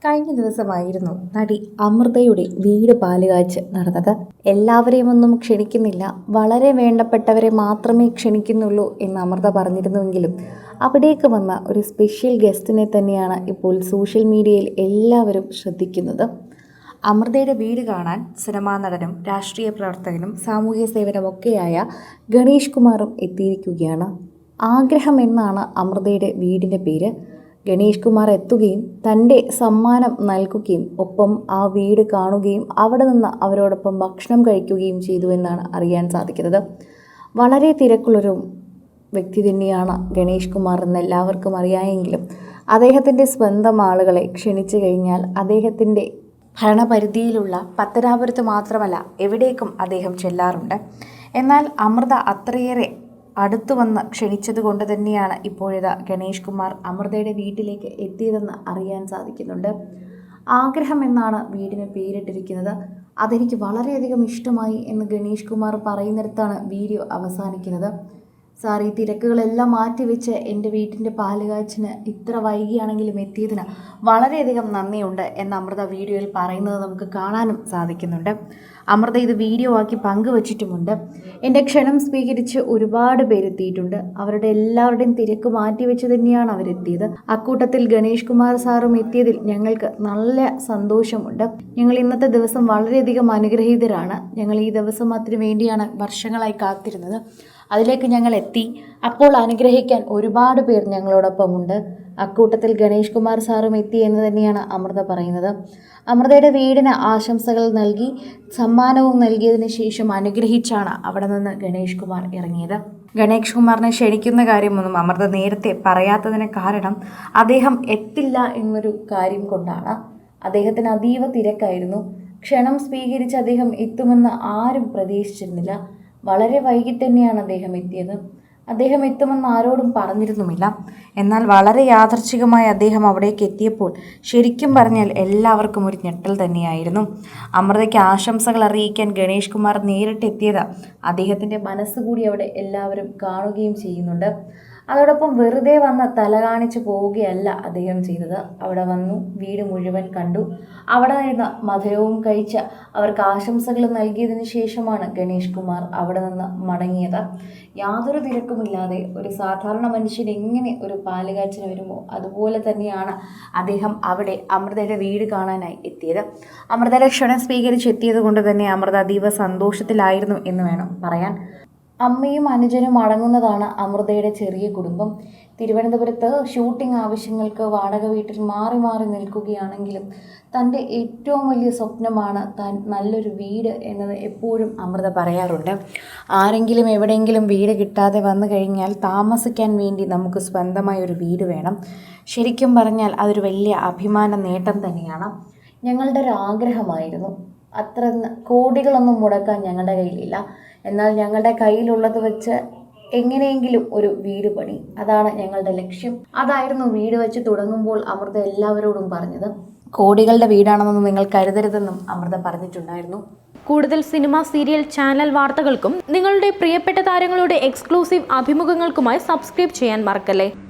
കഴിഞ്ഞ ദിവസമായിരുന്നു നടി അമൃതയുടെ വീട് പാലുകാച്ച് നടന്നത്. എല്ലാവരെയും ഒന്നും ക്ഷണിക്കുന്നില്ല, വളരെ വേണ്ടപ്പെട്ടവരെ മാത്രമേ ക്ഷണിക്കുന്നുള്ളൂ എന്ന് അമൃത പറഞ്ഞിരുന്നുവെങ്കിലും അവിടേക്ക് വന്ന ഒരു സ്പെഷ്യൽ ഗസ്റ്റിനെ തന്നെയാണ് ഇപ്പോൾ സോഷ്യൽ മീഡിയയിൽ എല്ലാവരും ശ്രദ്ധിക്കുന്നത്. അമൃതയുടെ വീട് കാണാൻ സിനിമാ നടനും രാഷ്ട്രീയ പ്രവർത്തകനും സാമൂഹ്യ സേവനമൊക്കെയായ ഗണേഷ് കുമാറും എത്തിയിരിക്കുകയാണ്. ആഗ്രഹം എന്നാണ് അമൃതയുടെ വീടിൻ്റെ പേര്. ഗണേഷ് കുമാർ എത്തുകയും തൻ്റെ സമ്മാനം നൽകുകയും ഒപ്പം ആ വീട് കാണുകയും അവിടെ നിന്ന് അവരോടൊപ്പം ഭക്ഷണം കഴിക്കുകയും ചെയ്തു എന്നാണ് അറിയാൻ സാധിക്കുന്നത്. വളരെ തിരക്കുള്ളൊരു വ്യക്തി തന്നെയാണ് ഗണേഷ് കുമാർ എന്ന് എല്ലാവർക്കും അറിയാമെങ്കിലും അദ്ദേഹത്തിൻ്റെ സ്വന്തം ആളുകളെ ക്ഷണിച്ചു കഴിഞ്ഞാൽ അദ്ദേഹത്തിൻ്റെ ഭരണപരിധിയിലുള്ള പത്തനാപുരത്ത് മാത്രമല്ല എവിടേക്കും അദ്ദേഹം ചെല്ലാറുണ്ട്. എന്നാൽ അമൃത അത്രയേറെ അടുത്തു വന്ന് ക്ഷണിച്ചത് കൊണ്ട് തന്നെയാണ് ഇപ്പോഴിതാ ഗണേഷ് കുമാർ അമൃതയുടെ വീട്ടിലേക്ക് എത്തിയതെന്ന് അറിയാൻ സാധിക്കുന്നുണ്ട്. ആഗ്രഹം എന്നാണ് വീടിന് പേരിട്ടിരിക്കുന്നത്. അതെനിക്ക് വളരെയധികം ഇഷ്ടമായി എന്ന് ഗണേഷ് കുമാർ പറയുന്നിടത്താണ് വീഡിയോ അവസാനിക്കുന്നത്. സാർ, ഈ തിരക്കുകളെല്ലാം മാറ്റിവെച്ച് എൻ്റെ വീട്ടിൻ്റെ പാലുകാച്ചിന് ഇത്ര വൈകിയാണെങ്കിലും എത്തിയതിന് വളരെയധികം നന്ദിയുണ്ട് എന്ന് അമൃത വീഡിയോയിൽ പറയുന്നത് നമുക്ക് കാണാനും സാധിക്കുന്നുണ്ട്. അമൃത ഇത് വീഡിയോ ആക്കി പങ്കുവച്ചിട്ടുമുണ്ട്. എൻ്റെ ക്ഷണം സ്വീകരിച്ച് ഒരുപാട് പേരെത്തിയിട്ടുണ്ട്. അവരുടെ എല്ലാവരുടെയും തിരക്ക് മാറ്റിവെച്ച് തന്നെയാണ് അവരെത്തിയത്. അക്കൂട്ടത്തിൽ ഗണേഷ് കുമാർ സാറും എത്തിയതിൽ ഞങ്ങൾക്ക് നല്ല സന്തോഷമുണ്ട്. ഞങ്ങൾ ഇന്നത്തെ ദിവസം വളരെയധികം അനുഗ്രഹീതരാണ്. ഞങ്ങൾ ഈ ദിവസം അതിനു വേണ്ടിയാണ് വർഷങ്ങളായി കാത്തിരുന്നത്. അതിലേക്ക് ഞങ്ങൾ എത്തി. അപ്പോൾ അനുഗ്രഹിക്കാൻ ഒരുപാട് പേർ ഞങ്ങളോടൊപ്പമുണ്ട്. അക്കൂട്ടത്തിൽ ഗണേഷ് കുമാർ സാറും എത്തി എന്ന് തന്നെയാണ് അമൃത പറയുന്നത്. അമൃതയുടെ വീടിന് ആശംസകൾ നൽകി സമ്മാനവും നൽകിയതിന് ശേഷം അനുഗ്രഹിച്ചാണ് അവിടെ നിന്ന് ഗണേഷ് കുമാർ ഇറങ്ങിയത്. ഗണേഷ് കുമാറിനെ ക്ഷണിക്കുന്ന കാര്യമൊന്നും അമൃത നേരത്തെ പറയാത്തതിന് കാരണം അദ്ദേഹം എത്തില്ല എന്നൊരു കാര്യം കൊണ്ടാണ്. അദ്ദേഹത്തിന് അതീവ തിരക്കായിരുന്നു. ക്ഷണം സ്വീകരിച്ച് അദ്ദേഹം എത്തുമെന്ന് ആരും പ്രതീക്ഷിച്ചിരുന്നില്ല. വളരെ വൈകി തന്നെയാണ് അദ്ദേഹം എത്തിയത്. അദ്ദേഹം എത്തുമെന്ന് ആരോടും പറഞ്ഞിരുന്നുമില്ല. എന്നാൽ വളരെ യാദർച്ഛികമായി അദ്ദേഹം അവിടേക്ക് എത്തിയപ്പോൾ ശരിക്കും പറഞ്ഞാൽ എല്ലാവർക്കും ഒരു ഞെട്ടൽ തന്നെയായിരുന്നു. അമൃതയ്ക്ക് ആശംസകൾ അറിയിക്കാൻ ഗണേഷ് കുമാർ നേരിട്ടെത്തിയത് അദ്ദേഹത്തിൻ്റെ മനസ്സുകൂടി അവിടെ എല്ലാവരും കാണുകയും ചെയ്യുന്നുണ്ട്. അതോടൊപ്പം വെറുതെ വന്ന് തല കാണിച്ച് പോവുകയല്ല അദ്ദേഹം ചെയ്തത്. അവിടെ വന്നു, വീട് മുഴുവൻ കണ്ടു, അവിടെ നിന്ന് മധുരവും കഴിച്ച് അവർക്ക് ആശംസകൾ നൽകിയതിന് ശേഷമാണ് ഗണേഷ് കുമാർ അവിടെ നിന്ന് മടങ്ങിയത്. യാതൊരു തിരക്കുമില്ലാതെ ഒരു സാധാരണ മനുഷ്യൻ എങ്ങനെ ഒരു പാലുകാച്ചിന് വരുമോ അതുപോലെ തന്നെയാണ് അദ്ദേഹം അവിടെ അമൃതയുടെ വീട് കാണാനായി എത്തിയത്. അമൃതയുടെ ക്ഷണം സ്വീകരിച്ചെത്തിയത് കൊണ്ട് തന്നെ അമൃത അതീവ സന്തോഷത്തിലായിരുന്നു എന്ന് വേണം പറയാൻ. അമ്മയും അനുജനും അടങ്ങുന്നതാണ് അമൃതയുടെ ചെറിയ കുടുംബം. തിരുവനന്തപുരത്ത് ഷൂട്ടിംഗ് ആവശ്യങ്ങൾക്ക് വാടക വീട്ടിൽ മാറി മാറി നിൽക്കുകയാണെങ്കിലും തൻ്റെ ഏറ്റവും വലിയ സ്വപ്നമാണ് താൻ നല്ലൊരു വീട് എന്നത് എപ്പോഴും അമൃത പറയാറുണ്ട്. ആരെങ്കിലും എവിടെയെങ്കിലും വീട് കിട്ടാതെ വന്നു കഴിഞ്ഞാൽ താമസിക്കാൻ വേണ്ടി നമുക്ക് സ്വന്തമായി ഒരു വീട് വേണം. ശരിക്കും പറഞ്ഞാൽ അതൊരു വലിയ അഭിമാന നേട്ടം തന്നെയാണ്. ഞങ്ങളുടെ ഒരു ആഗ്രഹമായിരുന്നു. അത്ര കോടികളൊന്നും മുടക്കാൻ ഞങ്ങളുടെ കയ്യിലില്ല. എന്നാൽ ഞങ്ങളുടെ കയ്യിലുള്ളത് വെച്ച് എങ്ങനെയെങ്കിലും ഒരു വീട് പണി, അതാണ് ഞങ്ങളുടെ ലക്ഷ്യം. അതായിരുന്നു വീട് വെച്ച് തുടങ്ങുമ്പോൾ അമൃത എല്ലാവരോടും പറഞ്ഞത്. കോടികളുടെ വീടാണെന്നൊന്നും നിങ്ങൾ കരുതരുതെന്നും അമൃത പറഞ്ഞിട്ടുണ്ടായിരുന്നു. കൂടുതൽ സിനിമ, സീരിയൽ, ചാനൽ വാർത്തകൾക്കും നിങ്ങളുടെ പ്രിയപ്പെട്ട താരങ്ങളുടെ എക്സ്ക്ലൂസീവ് അഭിമുഖങ്ങൾക്കുമായി സബ്സ്ക്രൈബ് ചെയ്യാൻ മറക്കല്ലേ.